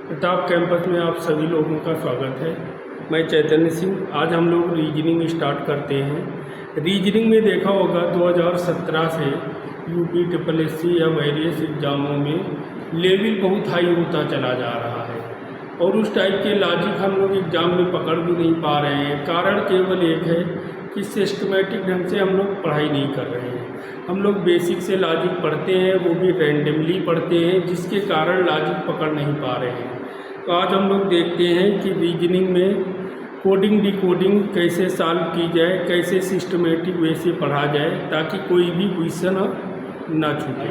Top campus में आप सभी लोगों का स्वागत है। मैं चैतन्य सिंह। आज हम लोग रीजनिंग स्टार्ट करते हैं। रीजनिंग में देखा होगा 2017 से यूपी SSC या वेरियस एग्ज़ामों में लेवल बहुत हाई होता चला जा रहा है और उस टाइप के लॉजिक हम लोग एग्ज़ाम में पकड़ भी नहीं पा रहे हैं। कारण केवल एक है कि सिस्टमेटिक ढंग से हम लोग पढ़ाई नहीं कर रहे हैं। हम लोग बेसिक से लॉजिक पढ़ते हैं, वो भी रैंडमली पढ़ते हैं, जिसके कारण लॉजिक पकड़ नहीं पा रहे हैं। तो आज हम लोग देखते हैं कि रीजनिंग में कोडिंग डिकोडिंग कैसे सॉल्व की जाए, कैसे सिस्टमेटिक वे से पढ़ा जाए ताकि कोई भी क्वेश्चन ना छूटे।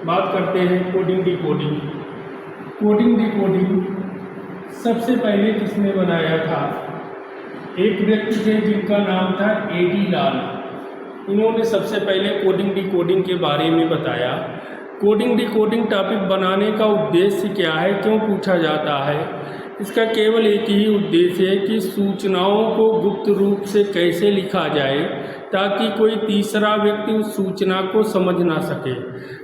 बात करते हैं कोडिंग डिकोडिंग। कोडिंग डिकोडिंग सबसे पहले किसने बनाया था? एक व्यक्ति थे जिनका नाम था A.D. लाल। इन्होंने सबसे पहले कोडिंग डिकोडिंग के बारे में बताया। कोडिंग डिकोडिंग टॉपिक बनाने का उद्देश्य क्या है, क्यों पूछा जाता है? इसका केवल एक ही उद्देश्य है कि सूचनाओं को गुप्त रूप से कैसे लिखा जाए ताकि कोई तीसरा व्यक्ति उस सूचना को समझ ना सके।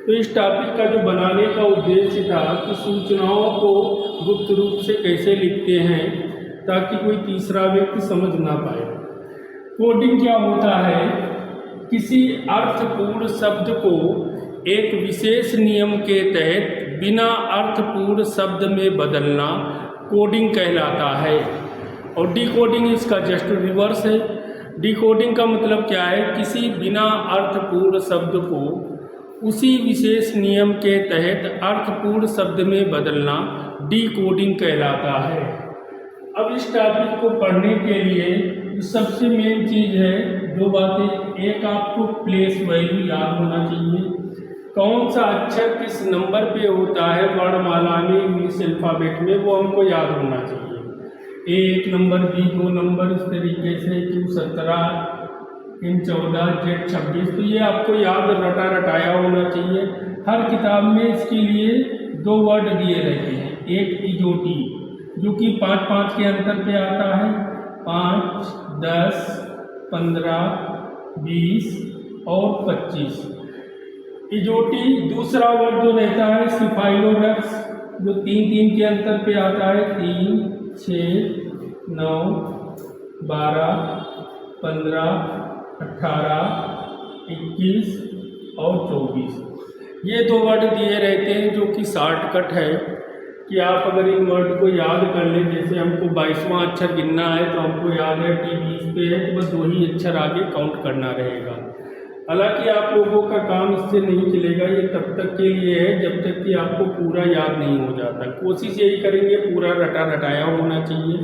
तो इस टॉपिक का जो बनाने का उद्देश्य था कि सूचनाओं को गुप्त रूप से कैसे लिखते हैं ताकि कोई तीसरा व्यक्ति समझ ना पाए। कोडिंग क्या होता है? किसी अर्थपूर्ण शब्द को एक विशेष नियम के तहत बिना अर्थपूर्ण शब्द में बदलना कोडिंग कहलाता है। और डिकोडिंग इसका जस्ट रिवर्स है। डिकोडिंग का मतलब क्या है? किसी बिना अर्थपूर्ण शब्द को उसी विशेष नियम के तहत अर्थपूर्ण शब्द में बदलना डिकोडिंग कहलाता है। अब इस टॉपिक को पढ़ने के लिए सबसे मेन चीज़ है दो बातें। एक, आपको प्लेस वैल्यू याद होना चाहिए। कौन सा अक्षर किस नंबर पे होता है वर्णमाला में, इंग्लिश अल्फ़ाबेट में, वो हमको याद होना चाहिए। A 1 नंबर, B 2 नंबर, इस तरीके से Q 17, N 14, Z 26। तो ये आपको याद रटाया होना चाहिए। हर किताब में इसके लिए दो वर्ड दिए रहते हैं। एक इजोटी जो कि 5-5 के अंतर पे आता है, 5, 10, 15, 20 और 25। इजोटी दूसरा वर्ड जो रहता है सिफाइलोरक्स जो 3-3 के अंतर पे आता है, 3, 6, 9, 12, 15, 18, 21 और 24। ये दो वर्ड दिए रहते हैं जो कि शॉर्टकट है कि आप अगर इन वर्ड को याद कर लें। जैसे हमको 22वां अक्षर गिनना है तो हमको याद है T 20 पे है तो बस 2 ही अक्षर आगे काउंट करना रहेगा। हालांकि आप लोगों का काम इससे नहीं चलेगा। ये तब तक के लिए है जब तक कि आपको पूरा याद नहीं हो जाता। कोशिश यही करेंगे पूरा रटाया होना चाहिए।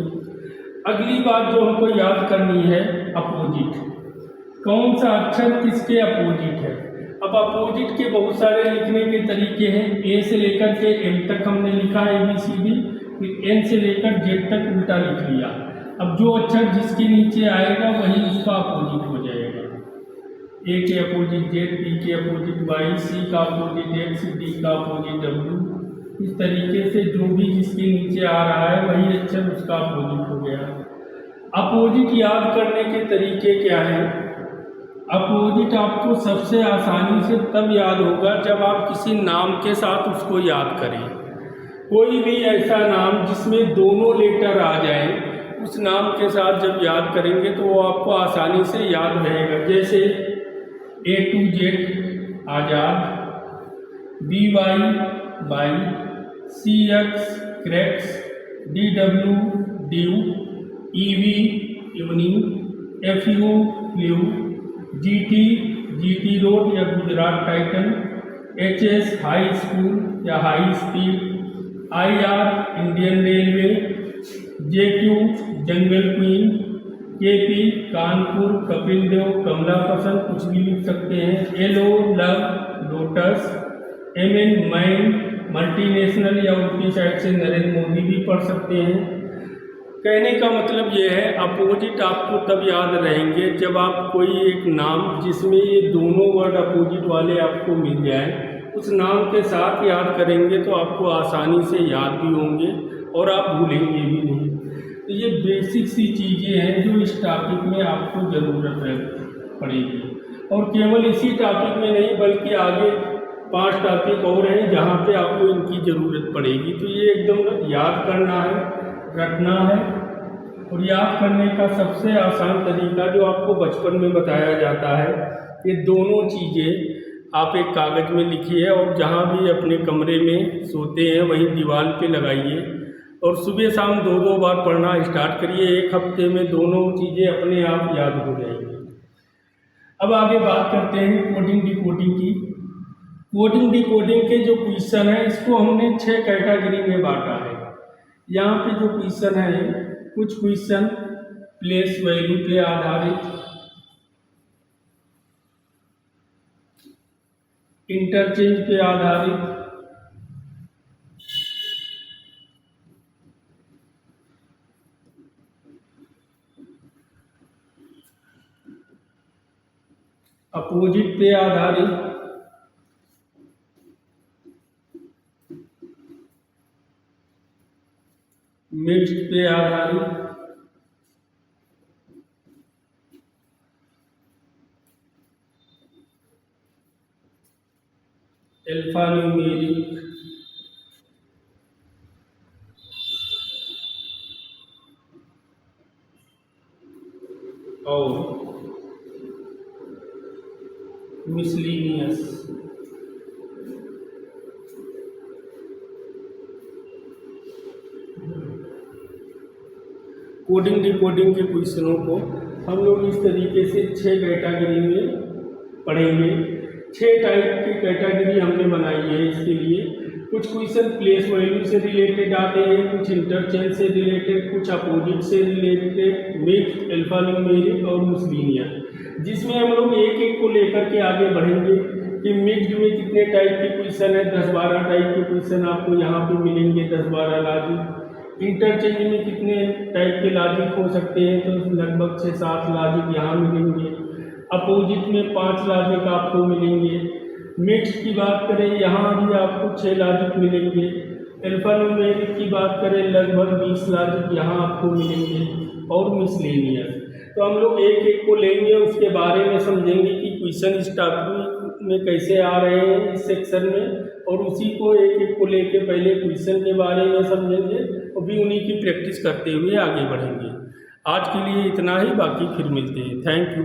अगली बात जो हमको याद करनी है, अपोजिट। कौन सा अक्षर किसके अपोजिट है? अब अपोजिट के बहुत सारे लिखने के तरीके हैं। A से लेकर के M तक हमने लिखा ABCD, फिर N से लेकर Z तक उल्टा लिख लिया। अब जो अक्षर जिसके नीचे आएगा वही उसका अपोजिट हो जाएगा। A के अपोजिट Z, B के अपोजिट Y, C का अपोजिट X, D का अपोजिट W। इस तरीके से जो भी जिसके नीचे आ रहा है वही अक्षर उसका अपोजिट हो गया। अपोजिट याद करने के तरीके क्या हैं? अपोजिट आपको सबसे आसानी से तब याद होगा जब आप किसी नाम के साथ उसको याद करें। कोई भी ऐसा नाम जिसमें दोनों लेटर आ जाए, उस नाम के साथ जब याद करेंगे तो वो आपको आसानी से याद रहेगा। जैसे A to Z Azad, BY bye, CX cracks, DW dew, EV evening, FU flu, GT road या Gujarat Titan, HS high school या high speed, IR Indian railway, JQ jungle queen, KP Kanpur, Kapil Dev, Kamla Pasand, कुछ भी लिख सकते हैं। LO love, lotus, MN man, multinational या उनकी side से नरेंद्र मोदी भी पढ़ सकते हैं। कहने का मतलब ये है अपोजिट आपको तब याद रहेंगे जब आप कोई एक नाम जिसमें ये दोनों वर्ड अपोजिट वाले आपको मिल जाए, उस नाम के साथ याद करेंगे तो आपको आसानी से याद भी होंगे और आप भूलेंगे भी नहीं। तो ये बेसिक सी चीज़ें हैं जो इस टॉपिक में आपको ज़रूरत पड़ेगी। और केवल इसी टॉपिक में नहीं बल्कि आगे 5 टॉपिक और हैं जहाँ पे आपको इनकी ज़रूरत पड़ेगी। तो ये एकदम याद करना है, रखना है। और याद करने का सबसे आसान तरीका जो आपको बचपन में बताया जाता है, ये दोनों चीज़ें आप एक कागज़ में लिखिए और जहाँ भी अपने कमरे में सोते हैं वहीं दीवार पे लगाइए और सुबह शाम 2-2 बार पढ़ना स्टार्ट करिए। 1 हफ्ते में दोनों चीज़ें अपने आप याद हो जाएंगी। अब आगे बात करते हैं कोडिंग डिकोडिंग की। कोडिंग डिकोडिंग के जो क्वेश्चन है इसको हमने 6 कैटेगरी में बांटा है। यहाँ पे जो क्वेश्चन है, कुछ क्वेश्चन प्लेस वैल्यू पे आधारित, इंटरचेंज पे आधारित, अपोजिट पे आधारित, मिक्स्ड पे आधारित, अल्फा न्यूमेरिक और मिसलिनियस। कोडिंग डिकोडिंग के क्वेश्चनों को हम लोग इस तरीके से 6 कैटेगरी में पढ़ेंगे। 6 टाइप की कैटेगरी हमने बनाई है इसके लिए। कुछ क्वेश्चन प्लेस वैल्यू से रिलेटेड आते हैं, कुछ इंटरचेंज से रिलेटेड, कुछ अपोजिट से रिलेटेड, मिक्स, अल्फा न्यूमेरिक और मिसलिनियस, जिसमें हम लोग एक एक को लेकर के आगे बढ़ेंगे कि मिक्स्ड में कितने टाइप के क्वेश्चन है। 10-12 टाइप के क्वेश्चन आपको यहाँ पे मिलेंगे, 10-12 लॉजिक। इंटरचेंज में कितने टाइप के लॉजिक हो सकते हैं, तो लगभग 6-7 लॉजिक यहाँ मिलेंगे। अपोजिट में 5 लॉजिक आपको मिलेंगे। मिक्स की बात करें, यहाँ भी आपको 6 लॉजिक मिलेंगे। अल्फा न्यूमेरिक की बात करें, लगभग 20 लॉजिक यहाँ आपको मिलेंगे। और मिसलेनियस, तो हम लोग एक एक को लेंगे, उसके बारे में समझेंगे कि क्वेश्चन इस टॉपिक में कैसे आ रहे हैं इस सेक्शन में, और उसी को एक एक को लेके पहले क्वेश्चन के बारे में समझेंगे और भी उन्हीं की प्रैक्टिस करते हुए आगे बढ़ेंगे। आज के लिए इतना ही, बाकी फिर मिलते हैं। Thank you.